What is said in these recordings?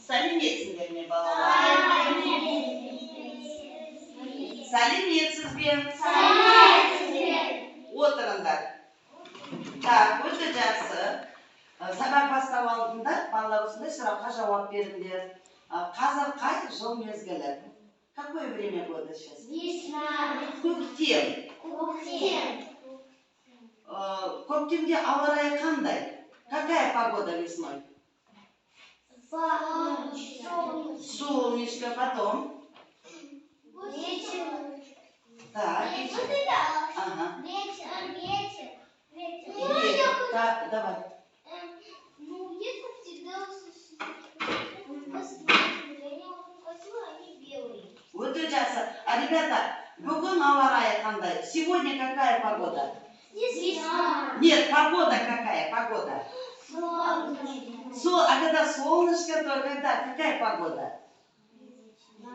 Сәлеметсіңдер ме, балалар? Сәлеметсіз бе? Отырыңдар. Так, өте жақсы. Сабақ бастап алдында балалар осындай сұраққа жауап беріңдер. Қазір қай жыл мезгілі? Какое время года сейчас? Весна. Көктем. Көктемде ауа райы қандай? Какая погода весной? Солнышко, потом. Вечер. Так. Ага. Ветер. Так, давай. Ну, если всегда они белые. Вот ужасно. А ребята, бүгін ауа райы қандай? Сегодня какая погода? Весна. Нет, погода какая? Погода. А когда солнышко, то когда? Какая погода?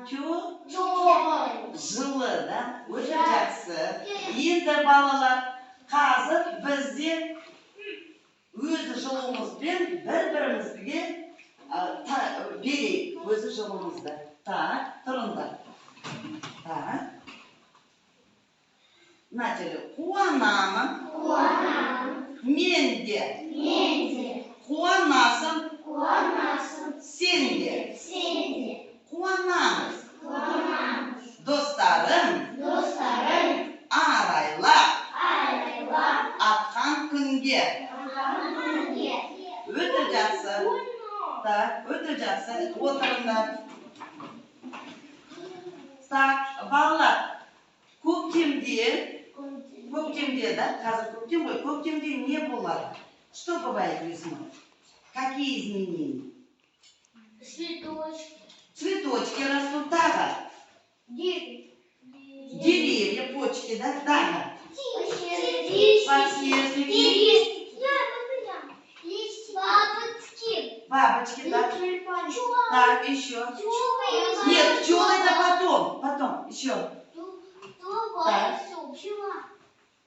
Чё? Жылы, да? Өте жақсы. Енді балалар, қазір бізде өзі жылуымызбен бір-бірімізге берейік өзі жылуымызды. Так, тұрыңдар. Так. Начали. Қуанамын. Мен де. Қуанасың. Сен де. Қуанамыз. Достарым. Арайлап. Атқан күнге. Өте жақсы. Так, өте жақсы. Отырыңдар. Так, балалар, көктемде, да? Қазір көктем ғой. Көктемде не болады? Что бывает весной? Какие изменения? Цветочки растут, да? Деревья, почки, да? Да. Бабочки, да? Так, еще. Нет, пчелы это потом, еще. Так.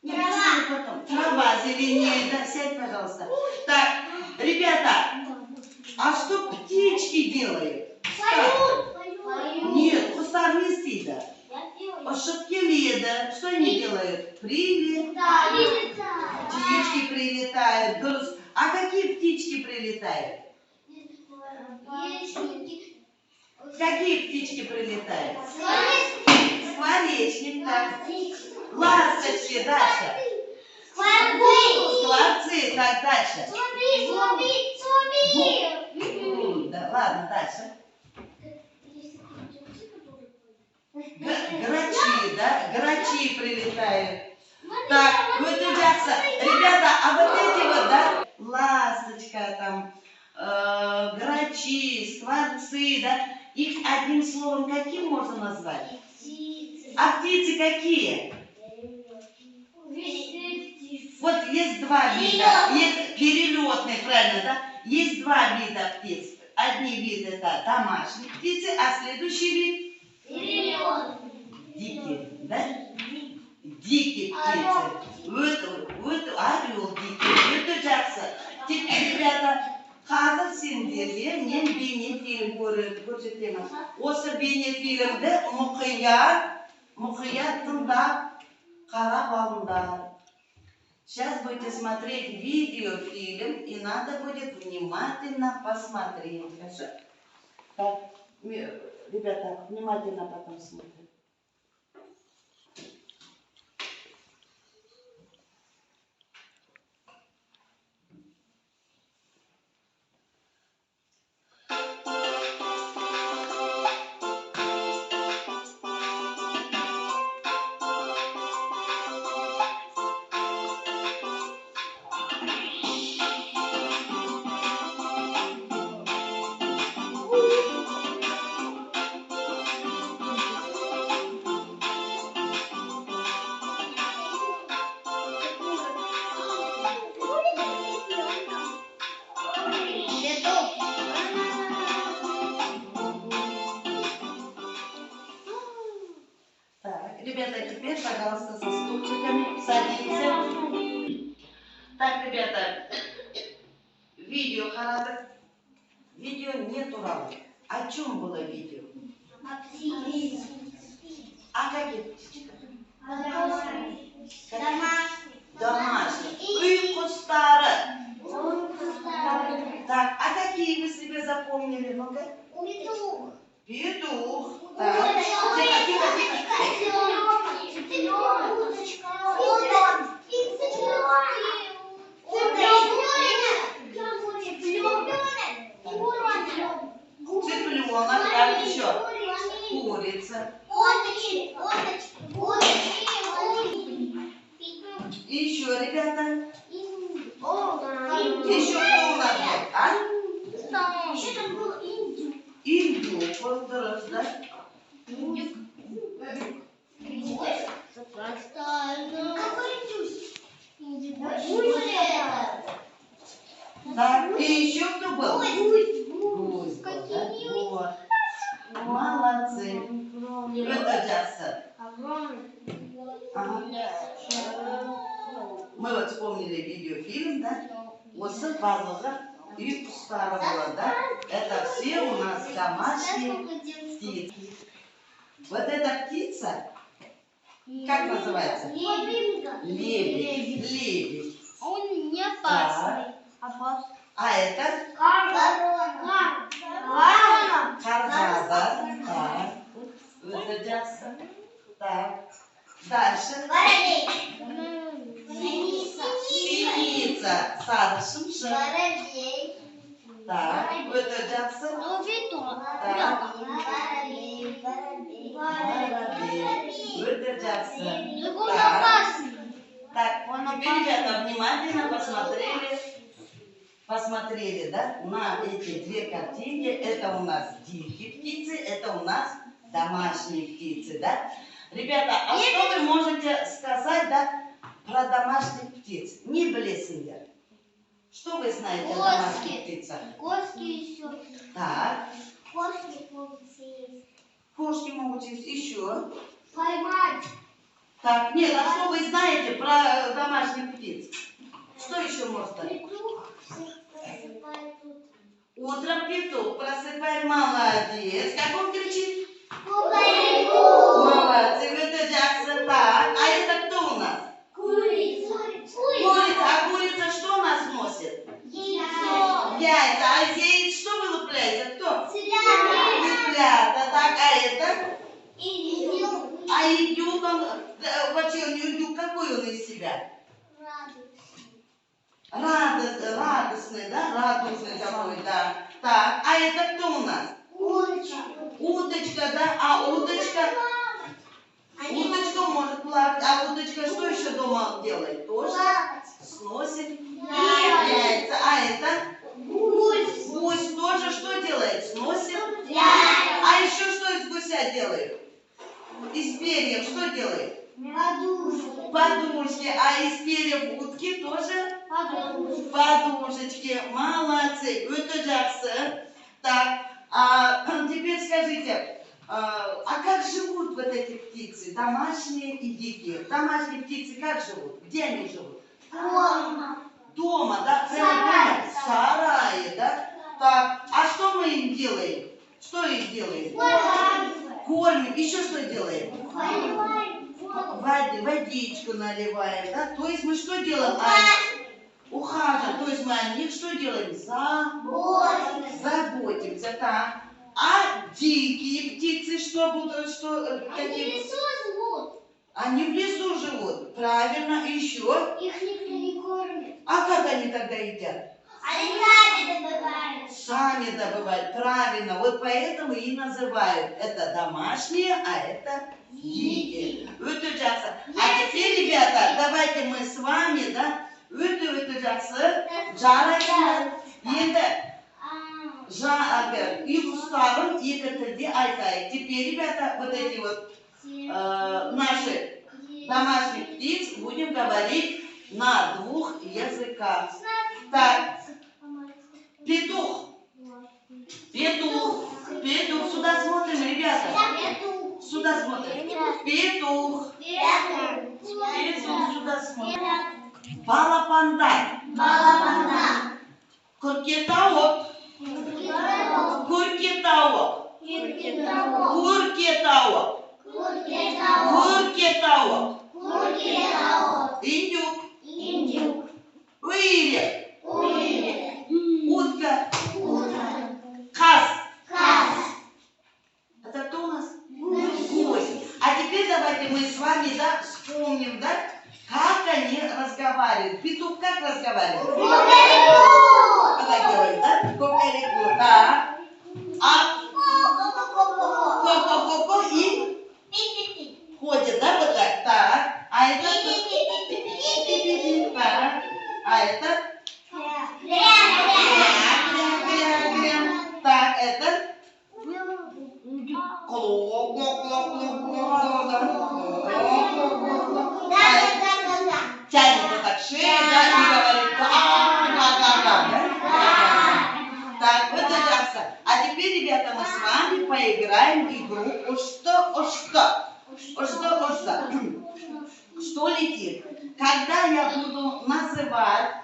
Нет, пчелы потом. Трава зеленеет, да? Сядь, пожалуйста. Так, ребята, а что птички делают? Нет, кустарные стида. Ошибки леда. Что они делают? Прилетают. Птички прилетают. А какие птички прилетают? Какие птички прилетают? Скворечник, так. Ласточки, Даша. Скворцы, так, дальше. Да, ладно, дальше. Грачи, да? Грачи прилетают. Так, вот ужасно. Ребята, а вот эти вот, да? Ласточка там, грачи, скворцы, да? Их одним словом каким можно назвать? А птицы какие? Вот есть два вида. Есть перелетные, правильно, да? Есть два вида птиц. Одни виды это домашние птицы, а следующий вид? Дикие, да? Дикие птицы. Вот орел дикий. Это жақсы. Теперь, ребята, қазір сендерге мен бейнефильм көрсетемін. Осы бейнефильмді мұқият тыңдап қарап алыңдар. Сейчас будете смотреть видеофильм, и надо будет внимательно посмотреть. Хорошо? Так, ребята, внимательно потом смотрим. Ребята, теперь, пожалуйста, со стульчиками садимся. Так, ребята, видео қарадық. Видео не туралы. О чем было видео? Птиц. А какие птички? Домашний. Домашние. И кустары. Так, а какие вы себе запомнили? Ну-ка. Петух. Петух. Так. Тихо, тихо, тихо. Цыпленок, так еще. Курица. И еще, ребята. Еще кто у нас был? А? Индюк. Вот здоров, да? Так, и еще кто был? Гусь был, да? Вот. Молодцы. Это Джасса. Ага. Мы вот вспомнили видеофильм, да? Осы пазлға и кустары, да? Это все у нас домашние птицы. Вот эта птица, как называется? Лебедь. Лебедь. Он не Так. опасный. А это каргада. Так. Вот это Джасса. Так. Дальше. Синица. Сада шумша. Так. Вот это Джасса. Так. Воробей. Вот это Джасса. Так, теперь, ребята, внимательно посмотрели, да, на эти две картинки. Это у нас дикие птицы, это у нас домашние птицы, да. Ребята, а что вы можете сказать, да, про домашних птиц? Не блесендер. Что вы знаете о домашних птицах? Кошки еще. Так, Кошки могут съесть. кошки могут есть еще. Поймать. Так, нет, а что вы знаете про домашних птиц? Что еще можно? Петух просыпает тут. Утром петух просыпает, молодец. Как он кричит? Кукареку. Молодцы, это Джакса. Так, а это кто у нас? Курица. Курица. А курица что у нас носит? Яйцо. Яйца. А из яиц что вылупляется? Кто? Цыплята. Цыплята. Так, а это? Индюк. А индюк, он, вообще индюк, какой он из себя? Радостный, да? Радостный такой, да. Так, а это кто у нас? Уточка. Уточка, да? А уточка? Уточка может плавать. А уточка что еще дома делает? Тоже сносит яйца. А это? Гусь. Гусь тоже что делает? Сносит Яйца. А еще что из гуся делает? Из перьев что делает? Подушки. Подушки. А из перьев утки тоже? Подушечки. Молодцы. Это Джакса. Так, а теперь скажите, а как живут вот эти птицы? Домашние и дикие. Домашние птицы как живут? Где они живут? Дома, да? Сарае. В сарае, да? Так, а что мы им делаем? Что их делаем? Кормим. Еще что делаем? Водичку наливаем, да? То есть мы что делаем? Ухаживаем. То есть мы о них что делаем? Заботимся, так. А дикие птицы что будут? Какие? Они в лесу живут. Правильно. Еще. Их никто не кормит. А как они тогда едят? Они сами добывают. Сами добывают. Правильно. Вот поэтому и называют. Это домашние, а это дикие. А теперь, ребята, давайте мы с вами, да, и усталым, и теперь, ребята, вот эти вот наши домашних птиц будем говорить на двух языках. Так, петух. Петух. Петух. Сюда смотрим, ребята. Сюда смотрим. Петух. Петух. Сюда смотрим. Балапандар. Куркетауок. Куркетауок. Куркетауок. Куркетауок. Индюк. Уйрек. Утка. Каз. Это кто у нас? Гусь. А теперь давайте мы с вами, да, вспомним, да, как они разговаривают. Петух как разговаривает? Она говорит, да? Кукареку. Да. А ко-ко-ко-ко и ходит, да, вот так? Так. А это пи-пи-пи-пи-пи. Так. А это кря-кря-кря. Так, это тянет вот так шею, да, и говорит да. Так, вот это. А теперь, ребята, мы с вами поиграем в игру Что летит? Когда я буду называть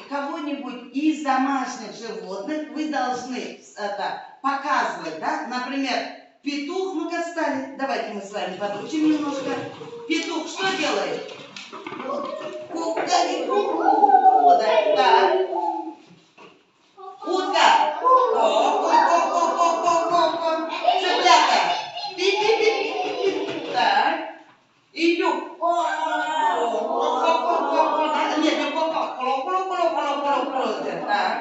кого-нибудь из домашних животных, вы должны это показывать, да? Например, петух, ну-ка встали. Давайте мы с вами подучим немножко. Петух что делает? Кукареку. Так. Утка. Цыплята. Пи-пи-пи-пи-пи. Так. Индюк. Нет, не ко-ко. Так.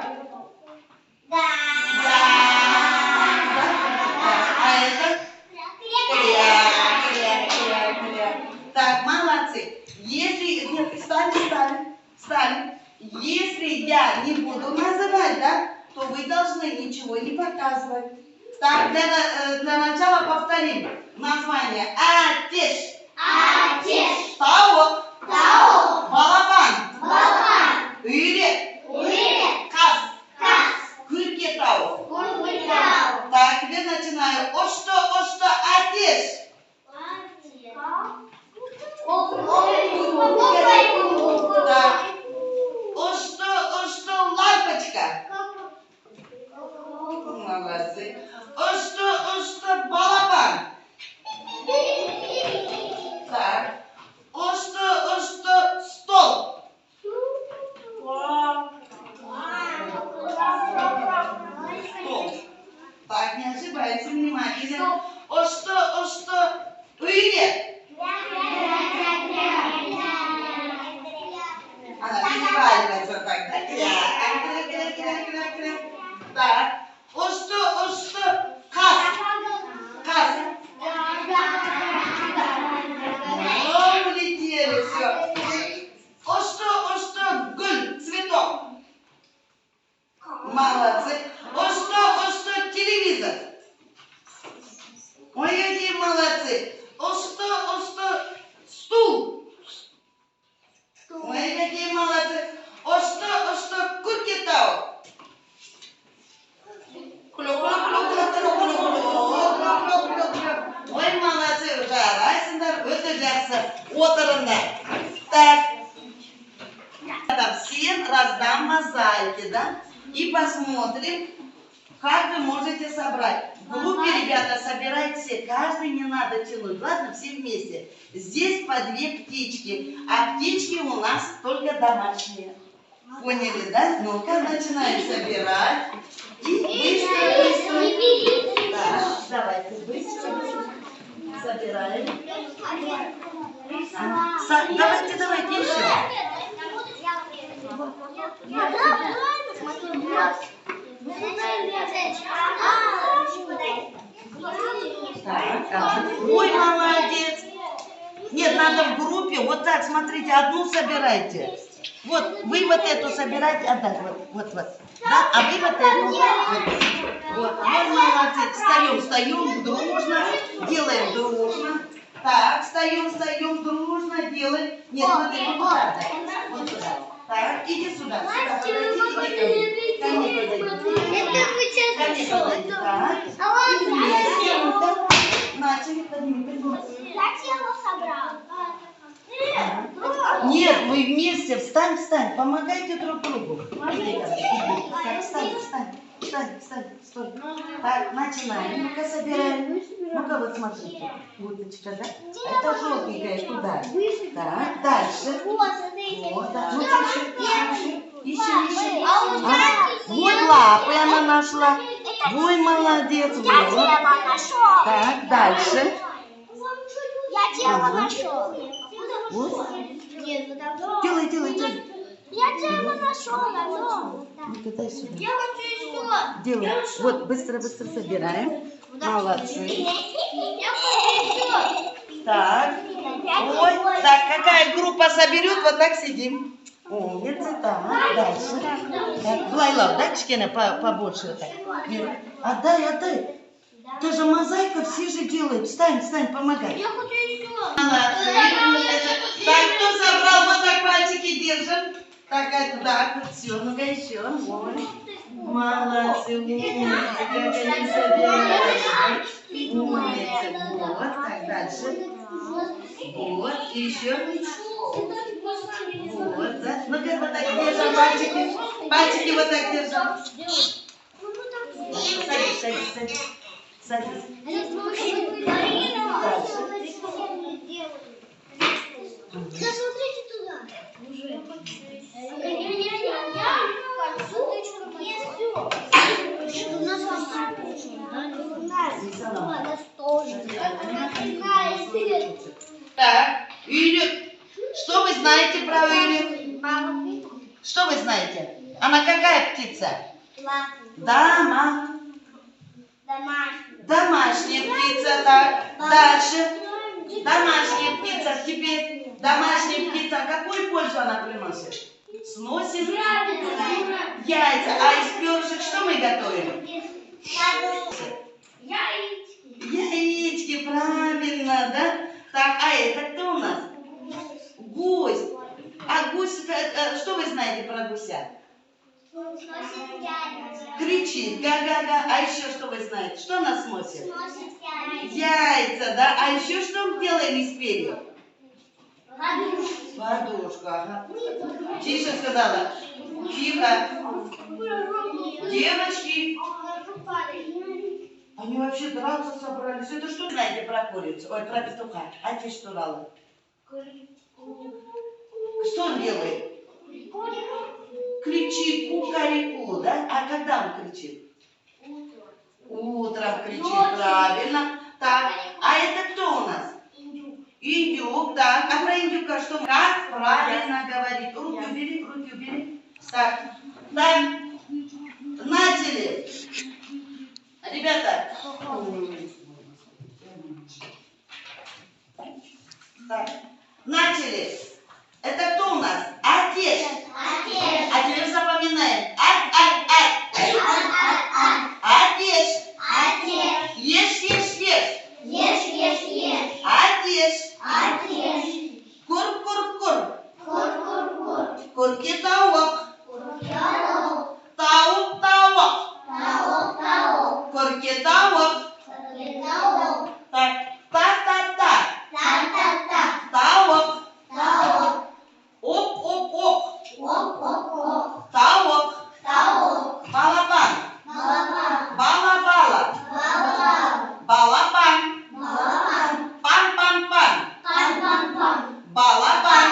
А это? Так, молодцы. Если... Нет, встали. Если я не буду называть, да, то вы должны ничего не показывать. Так, для начала повторим название. Атеш. Тауок. Балапан. Уйрек. Каз. Куркетауок. Так, теперь начинаю. Ошто, атеш. Так. Ошто, лампочка. Молодцы. Ошто, балапан. Так. Ошто, стол. Стол. Так, не ошибайтесь, внимательно. Ошто, уйрек. Она переваливается так. Кря. Так. Ошто, каз. Улетели, все. Ошто, гуль, цветок. Молодцы. Ошто, телевизор. Ой, какие молодцы. Ошто, стул. Ой, какие молодцы. Ошто, куркетауок. Ой, молодцы, жарайсыңдар, өте жақсы. Отырыңдар. Так. Всем раздам мозаики, да? И посмотрим, как вы можете собрать. В группе, ребята, собирайте все. Каждый не надо тянуть. Ладно, все вместе. Здесь по 2 птички. А птички у нас только домашние. Поняли, да? Ну-ка, начинаем собирать. И быстро. Так, давайте быстро. Собираем. Давайте еще. Так. Ой, молодец. Нет, надо в группе. Вот так, смотрите, одну собирайте. Вот, вы вот эту собирайте, отдать. Вот. Да? А вы вот эту. Вот, молодцы. Встаем дружно. Делаем дружно. Так, встаем дружно. Делаем. Нет, смотри, вот туда. Вот сюда. Так, иди сюда. Подойди. Ко мне подойди. Так. Начали, подними. Нет, мы вместе. Встань. Помогайте друг другу. Так, встань. Стой. Так, начинаем. Ну-ка, собираем. Ну-ка, вот смотрите. Уточка, да? Это желтенькая туда. Так, дальше. Вот, да. Ну, еще. Вот лапы она нашла. Ой, молодец. Вот. Так, дальше. Я тело нашел. Вот. Делай. Я тело нашел. Ну-ка, дай сюда. Я хочу еще. Делай. Вот, быстро собираем. Молодцы. Я хочу еще. Так. Ой, так, какая группа соберет, вот так сидим. Умница, так, дальше. Так, Лайла, дай Чкена побольше вот так. Отдай. Ты же мозаика, все же делают. Встань, помогай. Я хочу еще. Молодцы, умница. Так, кто собрал, вот так пальчики держим. Так, вот все, ну-ка еще. Ой. Молодцы, умница, как они собирают. Умница, вот, так, дальше. Вот, и еще. Вот, да. Ну-ка, вот так держим пальчики. Пальчики вот так держим. Садись. Посмотрите туда. Так, Юлю, что вы знаете про Юлю? Что вы знаете? Она какая птица? Домашняя птица, так. Дальше. Домашняя птица. Теперь домашняя птица. Какую пользу она приносит? Сносит яйца. А из перышек что мы готовим? Яички, правильно, да? Так, а это кто у нас? Гусь. А гусь, что вы знаете про гуся? Кричит, га-га-га. А еще что вы знаете? Что она сносит? Яйца, да? А еще что мы делаем из перьев? Подушку, ага. Тише сказала. Тихо. Девочки, они вообще драться собрались. Это что знаете про курицу? Ой, про петуха. А ты что дала? Что он делает? Кричит кукареку, да? А когда он кричит? Утром кричит, правильно. Так, а это кто у нас? Индюк, так. А про индюка что? Как правильно говорить? Руки убери. Так, начали. Ребята. Так, начали. Это кто у нас? Отец. А теперь запоминаем. Отец. Ешь. Отец. Кур. Курки таук. Таук. Курки таук. Так, та. Таук. Оп. Таук. Балабан. Бала. Балабан. Пан. Балабан.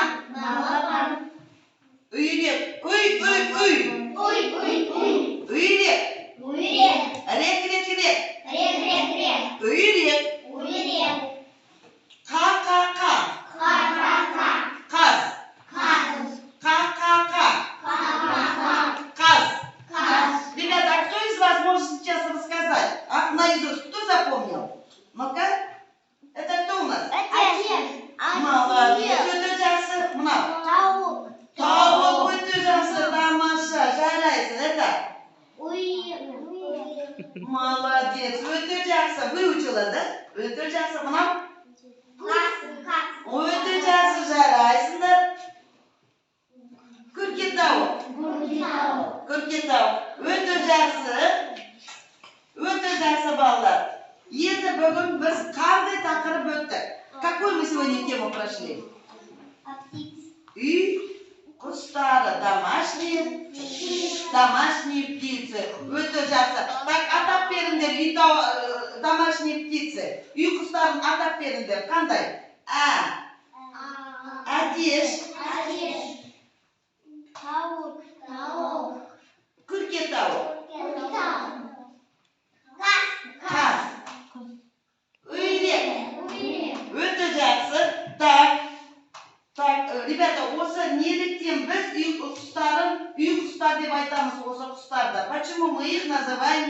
Уйрек. Уй. Уйрек. Рек. Уйрек. Ка. Каз. Каз. Ребята, а кто из вас может сейчас рассказать? А наизусть кто запомнил? Ну-ка. Это кто у нас? Молодец. Өте мынау. Тауық өте жақсы, тамаша, жарайсың, это? Молодец, өте жақсы. Выучила, да? Өте жақсы, мынау? Өте жақсы, жарайсыңдар. Күркетауық. Өте жақсы балалар. Енді бүгін біз қандай тақырып өттік? Какую мы сегодня тему прошли? Кустары домашние птицы. Өте жақсы. Так, атап беріңдер, домашние птицы. Үй құстарын атап беріңдер. Қандай? Әдеш. Тауық. Күрке тауық. Қаз. Өйлек. Өте жақсы. Так, ребята, осы неліктен біз үй құстар деп айтамыз осы құстарды. Почему мы их называем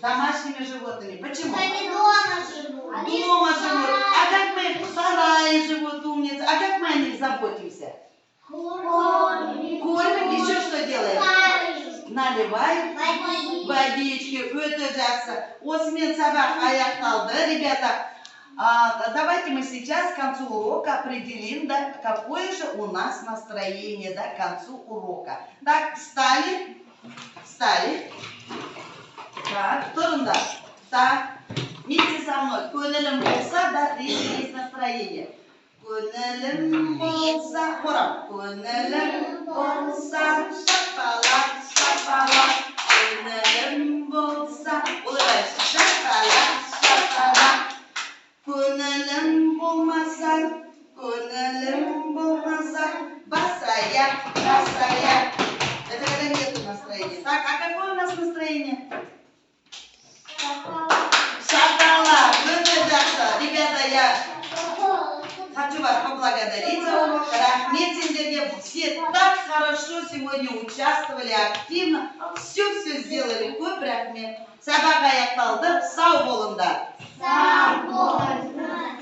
домашними животными? Почему? Они дома живут. Дома живут. А как мы в сарае живут, умницы? А как мы о них заботимся? Кормим. Еще что делаем? Наливаем водички. Өте жақсы. Осымен сабақ аяқталды, ребята. Давайте мы сейчас к концу урока определим, да, какое же у нас настроение, да, к концу урока. Так, встали. Так, турында. Так, вместе со мной. Көңілім болса, да, есть настроение. Көңілім болса, көңілім болса, шапалақ. Көңілім болса, улыбайся, шапалақ. Көңілім болмаса, бас-аяқ. Это когда нету настроения. Так, а какое у нас настроение? Шоколад. Ребята, я хочу вас поблагодарить за урок. Рахмет сендерге. Все так хорошо сегодня участвовали, активно. Все сделали. Көп рахмет. Сабақ аяқталды. Сау болыңдар. Сау болыңдар.